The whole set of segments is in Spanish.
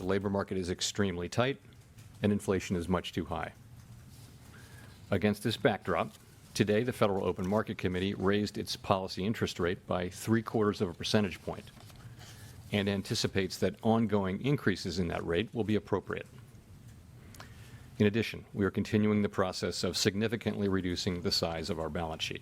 The labor market is extremely tight, and inflation is much too high. Against this backdrop, today the Federal Open Market Committee raised its policy interest rate by 3/4 of a percentage point and anticipates that ongoing increases in that rate will be appropriate. In addition, we are continuing the process of significantly reducing the size of our balance sheet.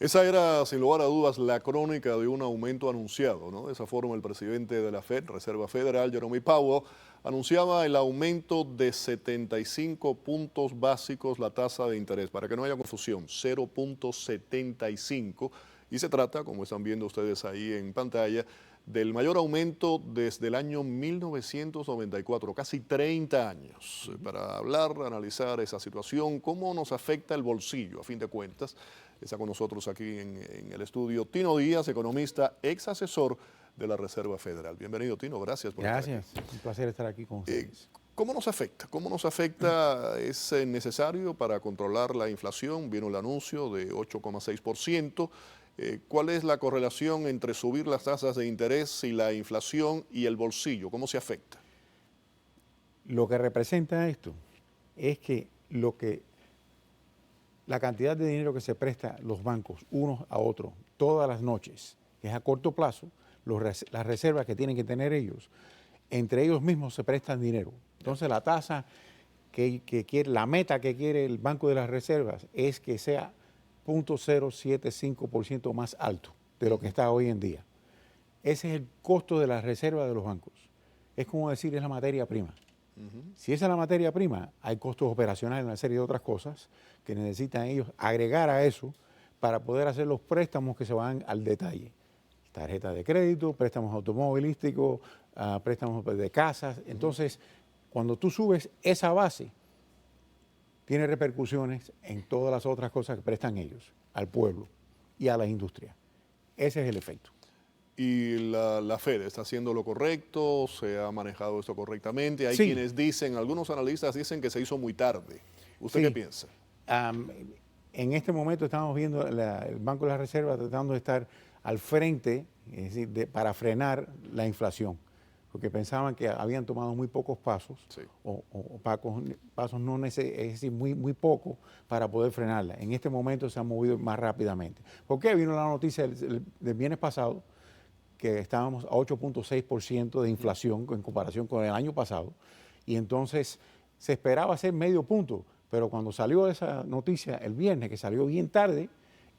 Esa era, sin lugar a dudas, la crónica de un aumento anunciado, ¿no? De esa forma, el presidente de la Fed, Reserva Federal, Jerome Powell, anunciaba el aumento de 75 puntos básicos la tasa de interés. Para que no haya confusión, 0.75. Y se trata, como están viendo ustedes ahí en pantalla, del mayor aumento desde el año 1994, casi 30 años. Para hablar, analizar esa situación, cómo nos afecta el bolsillo, a fin de cuentas, está con nosotros aquí en el estudio Tino Díaz, economista, ex asesor de la Reserva Federal. Bienvenido, Tino, gracias por estar aquí. Gracias, un placer estar aquí con ustedes. ¿Cómo nos afecta? ¿Cómo nos afecta? ¿Es necesario para controlar la inflación? Vino el anuncio de 8,6%. ¿Cuál es la correlación entre subir las tasas de interés y la inflación y el bolsillo? ¿Cómo se afecta? Lo que representa esto es que la cantidad de dinero que se presta los bancos unos a otros todas las noches, que es a corto plazo, las reservas que tienen que tener ellos, entre ellos mismos se prestan dinero. Entonces la tasa que quiere, la meta que quiere el Banco de las Reservas es que sea 0.075% más alto de lo que está hoy en día. Ese es el costo de la reserva de los bancos. Es como decir, es la materia prima. Si esa es la materia prima, hay costos operacionales, una serie de otras cosas que necesitan ellos agregar a eso para poder hacer los préstamos que se van al detalle. Tarjetas de crédito, préstamos automovilísticos, préstamos de casas. Entonces, cuando tú subes esa base, tiene repercusiones en todas las otras cosas que prestan ellos, al pueblo y a la industria. Ese es el efecto. ¿Y la Fed está haciendo lo correcto? ¿Se ha manejado esto correctamente? Hay quienes dicen, algunos analistas dicen que se hizo muy tarde. ¿Usted qué piensa? En este momento estamos viendo el Banco de la Reserva tratando de estar al frente, es decir, para frenar la inflación, porque pensaban que habían tomado muy pocos pasos, o pasos no es decir, muy poco para poder frenarla. En este momento se han movido más rápidamente. ¿Por qué? Vino la noticia del viernes pasado que estábamos a 8.6% de inflación en comparación con el año pasado, y entonces se esperaba hacer medio punto, pero cuando salió esa noticia el viernes, que salió bien tarde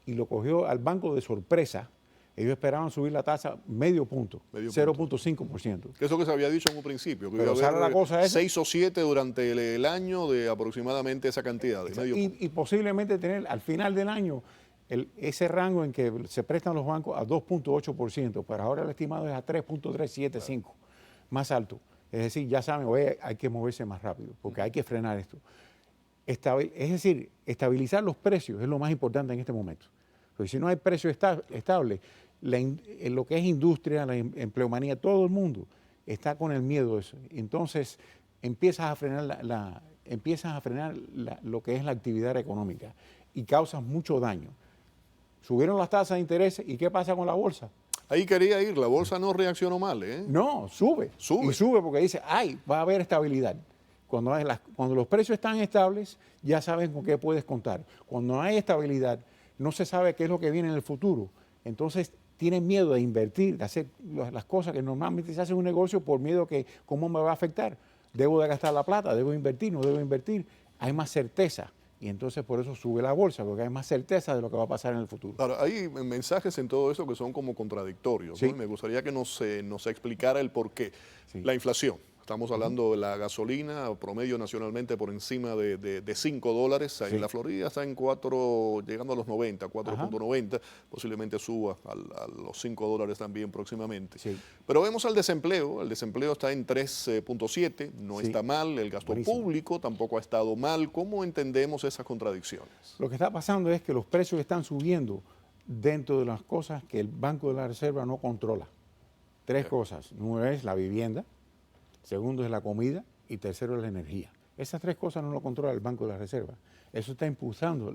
y lo cogió al banco de sorpresa, ellos esperaban subir la tasa medio punto, 0.5%. Que es lo que se había dicho en un principio, que pero iba a haber la cosa es 6 o 7 durante el año de aproximadamente esa cantidad. De medio punto. Y posiblemente tener al final del año ese rango en que se prestan los bancos a 2.8%, pero ahora el estimado es a 3.375, más alto. Es decir, ya saben, hoy hay que moverse más rápido, porque hay que frenar esto. Es decir, estabilizar los precios es lo más importante en este momento. Porque si no hay precio estable, lo que es industria, la empleomanía, todo el mundo está con el miedo de eso. Entonces empiezas a frenar lo que es la actividad económica y causas mucho daño. Subieron las tasas de interés, ¿y qué pasa con la bolsa? Ahí quería ir, la bolsa no reaccionó mal, ¿eh? No, sube. Y sube porque dice, va a haber estabilidad. Cuando los precios están estables, ya sabes con qué puedes contar. Cuando no hay estabilidad, no se sabe qué es lo que viene en el futuro. Entonces tienen miedo de invertir, de hacer las cosas que normalmente se hace en un negocio por miedo que cómo me va a afectar. Debo de gastar la plata, debo invertir, no debo invertir. Hay más certeza. Y entonces por eso sube la bolsa, porque hay más certeza de lo que va a pasar en el futuro. Ahora, hay mensajes en todo eso que son como contradictorios, ¿no? Me gustaría que nos explicara el porqué. La inflación. Estamos hablando de la gasolina, promedio nacionalmente por encima de $5. En la Florida está en 4, llegando a los 90, 4.90. Posiblemente suba a los $5 también próximamente. Pero vemos al desempleo. El desempleo está en 3.7. No está mal. El gasto público tampoco ha estado mal. ¿Cómo entendemos esas contradicciones? Lo que está pasando es que los precios están subiendo dentro de las cosas que el Banco de la Reserva no controla. 3 cosas. Una es la vivienda. Segundo es la comida y tercero es la energía. Esas 3 cosas no lo controla el Banco de la Reserva. Eso está impulsando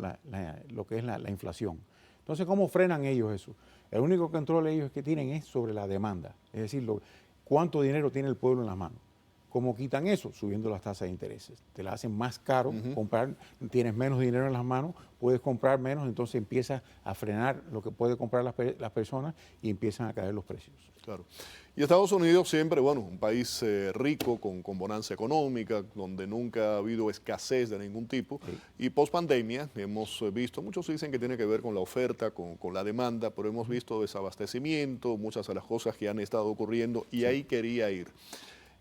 lo que es la inflación. Entonces, ¿cómo frenan ellos eso? El único control ellos que tienen es sobre la demanda. Es decir, ¿Cuánto dinero tiene el pueblo en las manos? ¿Cómo quitan eso? Subiendo las tasas de intereses. Te la hacen más caro comprar, tienes menos dinero en las manos, puedes comprar menos, entonces empiezas a frenar lo que pueden comprar las personas y empiezan a caer los precios. Claro. Y Estados Unidos siempre, bueno, un país rico, con bonanza económica, donde nunca ha habido escasez de ningún tipo. Sí. Y post pandemia hemos visto, muchos dicen que tiene que ver con la oferta, con la demanda, pero hemos visto desabastecimiento, muchas de las cosas que han estado ocurriendo, y ahí quería ir.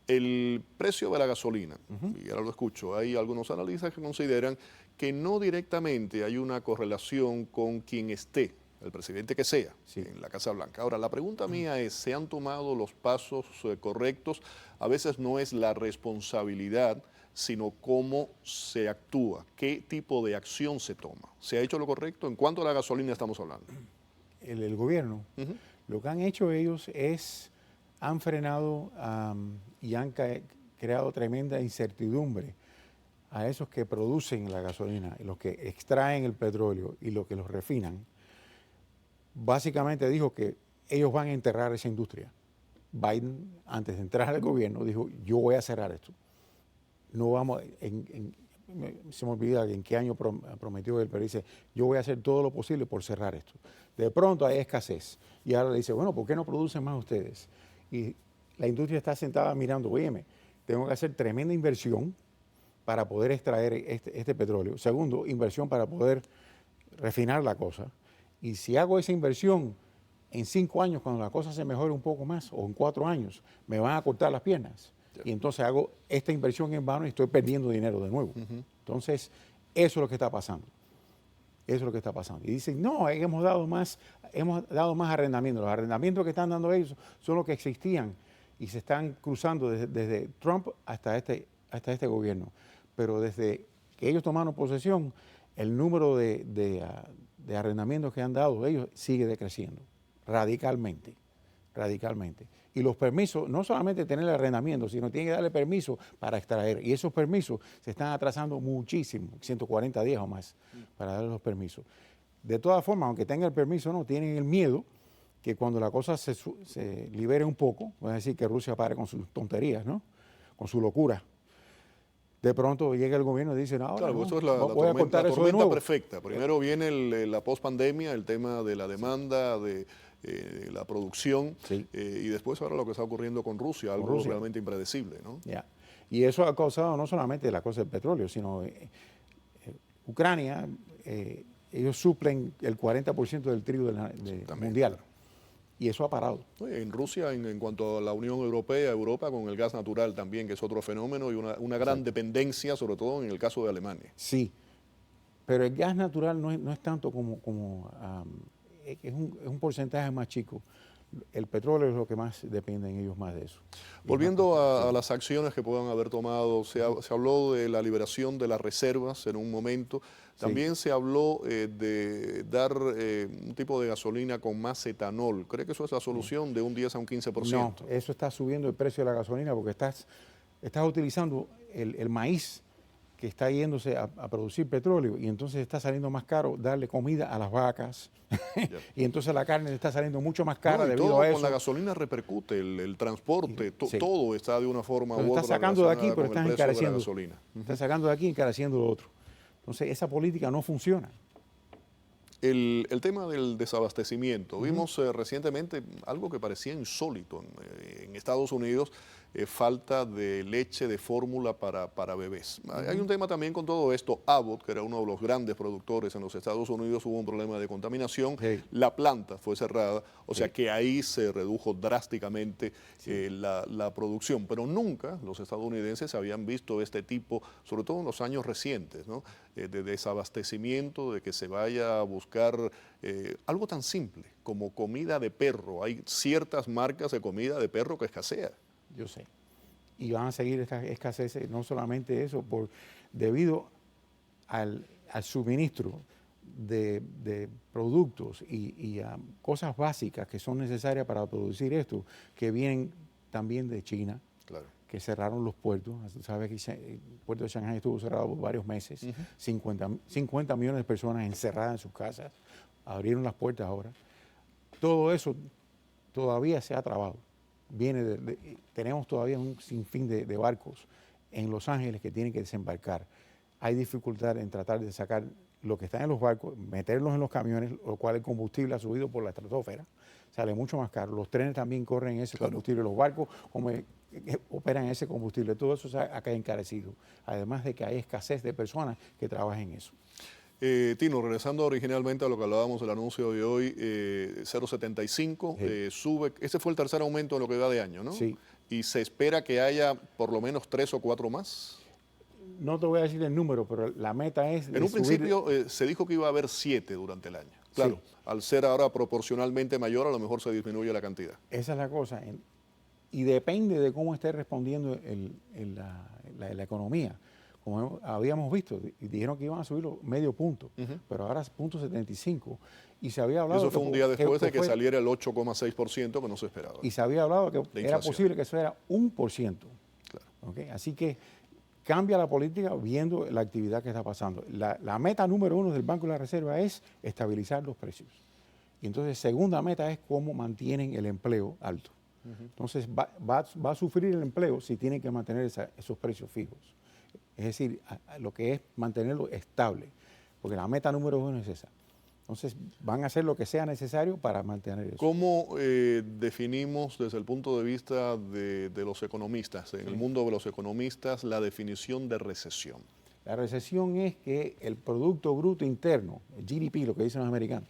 El precio de la gasolina, y ahora lo escucho, hay algunos analistas que consideran que no directamente hay una correlación con quien esté, el presidente que sea, en la Casa Blanca. Ahora, la pregunta mía es, ¿se han tomado los pasos correctos? A veces no es la responsabilidad, sino cómo se actúa, qué tipo de acción se toma. ¿Se ha hecho lo correcto? ¿En cuánto a la gasolina estamos hablando? El gobierno, lo que han hecho ellos es, han frenado y han creado tremenda incertidumbre a esos que producen la gasolina, los que extraen el petróleo y los que los refinan. Básicamente dijo que ellos van a enterrar esa industria. Biden, antes de entrar al gobierno, dijo, yo voy a cerrar esto. No vamos, se me olvida en qué año prometió él, pero dice, yo voy a hacer todo lo posible por cerrar esto. De pronto hay escasez. Y ahora le dice, bueno, ¿por qué no producen más ustedes? Y la industria está sentada mirando, óyeme, tengo que hacer tremenda inversión para poder extraer este petróleo. Segundo, inversión para poder refinar la cosa. Y si hago esa inversión en 5 años, cuando la cosa se mejore un poco más, o en 4 años, me van a cortar las piernas. Y entonces hago esta inversión en vano y estoy perdiendo dinero de nuevo. Entonces, eso es lo que está pasando. Eso es lo que está pasando. Y dicen, no, hemos dado más arrendamientos. Los arrendamientos que están dando ellos son los que existían y se están cruzando desde Trump hasta este gobierno. Pero desde que ellos tomaron posesión, el número de arrendamientos que han dado ellos sigue decreciendo radicalmente. Y los permisos, no solamente tener el arrendamiento, sino tienen que darle permiso para extraer. Y esos permisos se están atrasando muchísimo, 140 días o más, para darle los permisos. De todas formas, aunque tenga el permiso, no, tienen el miedo que cuando la cosa se libere un poco, voy a decir que Rusia pare con sus tonterías, ¿no? Con su locura. De pronto llega el gobierno y dice, no, ahora claro, no, eso es la voy a contar eso de tormenta nuevo. perfecta. Primero viene la pospandemia, el tema de la demanda, de la producción, y después ahora lo que está ocurriendo con Rusia, algo realmente impredecible, ¿no? Ya. Y eso ha causado no solamente la cosa del petróleo, sino Ucrania, ellos suplen el 40% del trigo mundial. Claro. Y eso ha parado. En Rusia, en cuanto a la Unión Europea, Europa con el gas natural también, que es otro fenómeno, y una gran dependencia, sobre todo en el caso de Alemania. Sí, pero el gas natural no es tanto es un porcentaje más chico. El petróleo es lo que más dependen ellos más de eso. Volviendo a las acciones que puedan haber tomado, se habló de la liberación de las reservas en un momento. También se habló de dar un tipo de gasolina con más etanol. ¿Cree que eso es la solución de un 10 a un 15%? No, eso está subiendo el precio de la gasolina porque estás utilizando el maíz que está yéndose a producir petróleo y entonces está saliendo más caro darle comida a las vacas y entonces la carne está saliendo mucho más cara debido a eso. Con la gasolina repercute, el transporte, todo está de una forma u otra. Está sacando de aquí, pero estás encareciendo. Está sacando de aquí y encareciendo lo otro. Entonces esa política no funciona. El tema del desabastecimiento. Vimos recientemente algo que parecía insólito en Estados Unidos, falta de leche de fórmula para bebés. Hay un tema también con todo esto. Abbott, que era uno de los grandes productores en los Estados Unidos, hubo un problema de contaminación. La planta fue cerrada, o sea que ahí se redujo drásticamente la producción. Pero nunca los estadounidenses habían visto este tipo, sobre todo en los años recientes, ¿no? De desabastecimiento, de que se vaya a buscar algo tan simple como comida de perro. Hay ciertas marcas de comida de perro que escasean. Yo sé. Y van a seguir estas escaseces, no solamente eso, debido al suministro de productos y cosas básicas que son necesarias para producir esto, que vienen también de China, que cerraron los puertos. Sabes que el puerto de Shanghái estuvo cerrado por varios meses, 50 millones de personas encerradas en sus casas, abrieron las puertas ahora. Todo eso todavía se ha trabado. tenemos todavía un sinfín de barcos en Los Ángeles que tienen que desembarcar. Hay dificultad en tratar de sacar lo que está en los barcos, meterlos en los camiones, lo cual el combustible ha subido por la estratosfera, sale mucho más caro. Los trenes también corren ese combustible, los barcos operan ese combustible, todo eso se ha encarecido, además de que hay escasez de personas que trabajen en eso. Tino, regresando originalmente a lo que hablábamos del anuncio de hoy, 0,75 sube, ese fue el tercer aumento en lo que va de año, ¿no? Sí. Y se espera que haya por lo menos 3 o 4 más. No te voy a decir el número, pero la meta es... En un principio se dijo que iba a haber 7 durante el año. Claro, sí. Al ser ahora proporcionalmente mayor, a lo mejor se disminuye la cantidad. Esa es la cosa. Y depende de cómo esté respondiendo la economía. Como habíamos visto, dijeron que iban a subirlo medio punto, pero ahora es 0,75. Y se había hablado... Eso fue un día después de que saliera el 8,6% que no se esperaba. Y se había hablado que era posible que eso era 1%. Claro. ¿Okay? Así que cambia la política viendo la actividad que está pasando. La meta número 1 del Banco de la Reserva es estabilizar los precios. Y entonces, segunda meta es cómo mantienen el empleo alto. Entonces, va a sufrir el empleo si tienen que mantener esos precios fijos. Es decir, lo que es mantenerlo estable, porque la meta número 1 es esa. Entonces, van a hacer lo que sea necesario para mantener eso. ¿Cómo definimos desde el punto de vista de los economistas, en el mundo de los economistas, la definición de recesión? La recesión es que el Producto Bruto Interno, el GDP, lo que dicen los americanos,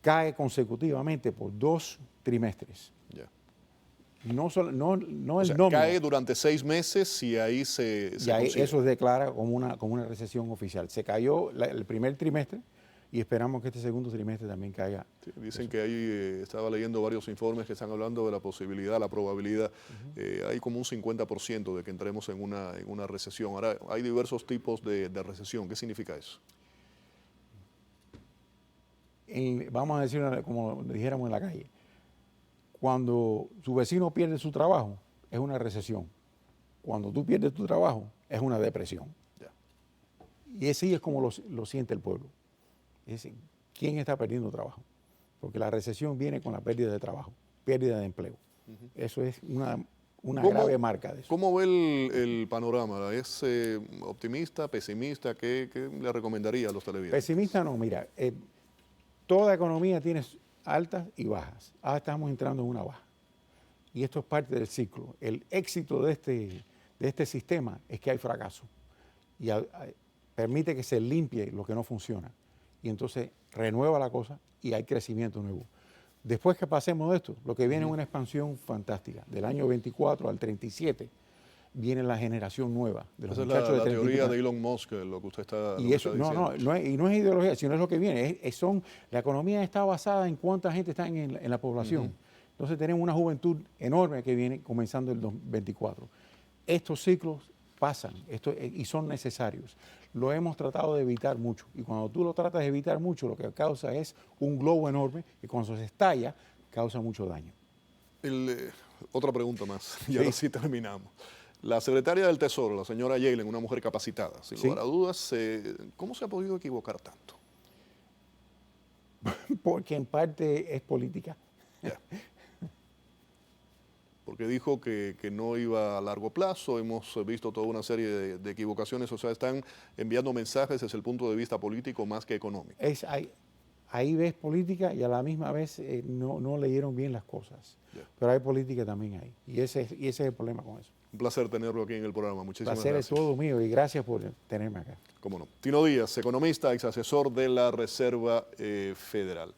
cae consecutivamente por 2 trimestres. Ya. No el nómina. Cae durante 6 meses y ahí se consigue. Eso se declara como una recesión oficial. Se cayó el primer trimestre y esperamos que este segundo trimestre también caiga. Sí, dicen que ahí, estaba leyendo varios informes que están hablando de la posibilidad, la probabilidad, hay como un 50% de que entremos en una recesión. Ahora, hay diversos tipos de recesión. ¿Qué significa eso? Vamos a decirlo como dijéramos en la calle. Cuando su vecino pierde su trabajo, es una recesión. Cuando tú pierdes tu trabajo, es una depresión. Ya. Y así es como lo siente el pueblo. Es decir, ¿quién está perdiendo trabajo? Porque la recesión viene con la pérdida de trabajo, pérdida de empleo. Eso es una grave marca de eso. ¿Cómo ve el panorama? ¿Es optimista, pesimista? ¿Qué le recomendaría a los televidentes? Pesimista no, mira, toda economía tiene altas y bajas. Ahora estamos entrando en una baja. Y esto es parte del ciclo. El éxito de este sistema es que hay fracaso. Y permite que se limpie lo que no funciona. Y entonces renueva la cosa y hay crecimiento nuevo. Después que pasemos de esto, lo que viene es una expansión fantástica. Del año 24 al 37 viene la generación nueva de los muchachos de 30 la teoría de Elon Musk, lo que usted está y eso diciendo. no es ideología, sino es lo que viene. La economía está basada en cuánta gente está en la población. Entonces tenemos una juventud enorme que viene comenzando el 2024. Estos ciclos pasan y son necesarios. Lo hemos tratado de evitar mucho. Y cuando tú lo tratas de evitar mucho, lo que causa es un globo enorme que cuando se estalla, causa mucho daño. Otra pregunta más, y ahora sí terminamos. La secretaria del Tesoro, la señora Yellen, una mujer capacitada, sin lugar a dudas, ¿cómo se ha podido equivocar tanto? Porque en parte es política. Yeah. Porque dijo que no iba a largo plazo, hemos visto toda una serie de equivocaciones, o sea, están enviando mensajes desde el punto de vista político más que económico. Ahí ves política y a la misma vez no leyeron bien las cosas. Yeah. Pero hay política también ahí. Y ese es el problema con eso. Un placer tenerlo aquí en el programa. Muchísimas gracias. gracias. El placer es todo mío y gracias por tenerme acá. Cómo no. Tino Díaz, economista, ex asesor de la Reserva Federal.